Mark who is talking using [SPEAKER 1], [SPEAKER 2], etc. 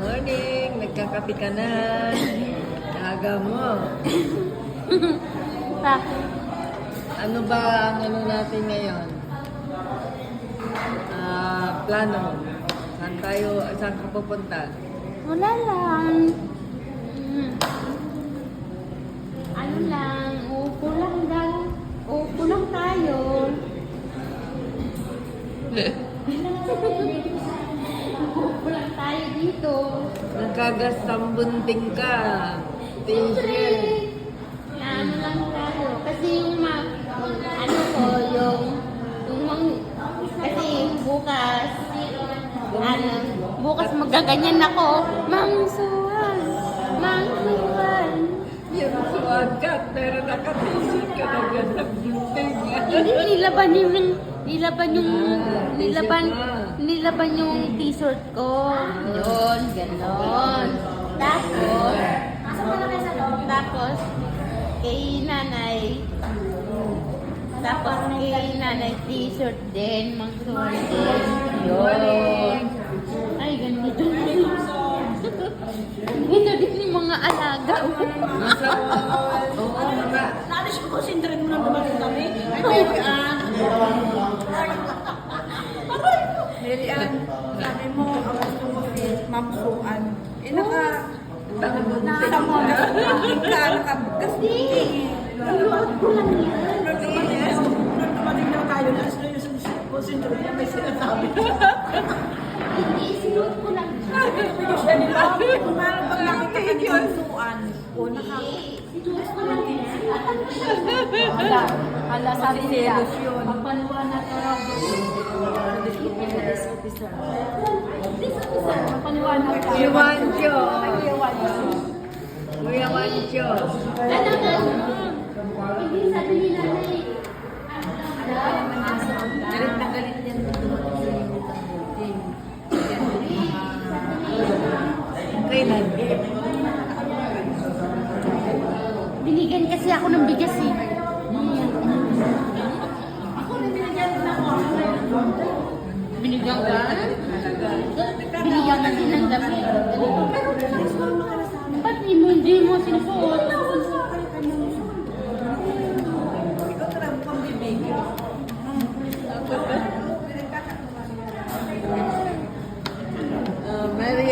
[SPEAKER 1] morning! Nagkakapi ka na. Aga mo. Ano ba ang ano natin ngayon? Plano. Saan ka pupunta?
[SPEAKER 2] Wala lang. Ano lang, uupo lang tayo. Uupo lang tayo dito.
[SPEAKER 1] Nagkagastang bunting ka. T-shirt.
[SPEAKER 2] Ano lang tayo. Kasi kasi bukas magaganyan ako. Mangsuhan.
[SPEAKER 1] Yung suwag ka, pero naka-t-shirt ka na gandang bunting.
[SPEAKER 2] Hindi nilaban yung t-shirt ko. Yun, ganon. Tapos, kay nanay t-shirt din, mangsuhan din. Yun. Ay, ganito din. Ganito din yung mga alaga.
[SPEAKER 3] Nalis ko sindrin mo nang dumating kami. Ay, baby Ann. Baby Ann, sabi mo, ang gusto mo si Ma'am Suan. Nasa mo, nakabuking ka, nakagasting.
[SPEAKER 2] Nuluot ko lang yan.
[SPEAKER 3] Nung dumating daw tayo, nalis na yung sindrin niya, may sinasabi.
[SPEAKER 2] Hindi, sinuot ko lang.
[SPEAKER 3] Hindi siya nila. Kung paano pag nakita ka ni Ma'am Suan,
[SPEAKER 2] Sinuot ko lang yan.
[SPEAKER 4] Hala, sabi niya, magpaliwanag ka raw doon. Police officer. Magpaliwanag ka.
[SPEAKER 1] Kuya Wancho.
[SPEAKER 4] Kuya Wancho.
[SPEAKER 1] Kuya Wancho.
[SPEAKER 2] Hindi sabi ni nanay.
[SPEAKER 4] Galit na galit yan.
[SPEAKER 1] Kailan?
[SPEAKER 2] Binigyan kasi ako ng bigas eh. Binigyan ka? Binigyan ka din ng damit. Ba't hindi mo sinusuot?
[SPEAKER 3] ikaw talagang pambibigil.
[SPEAKER 1] Mary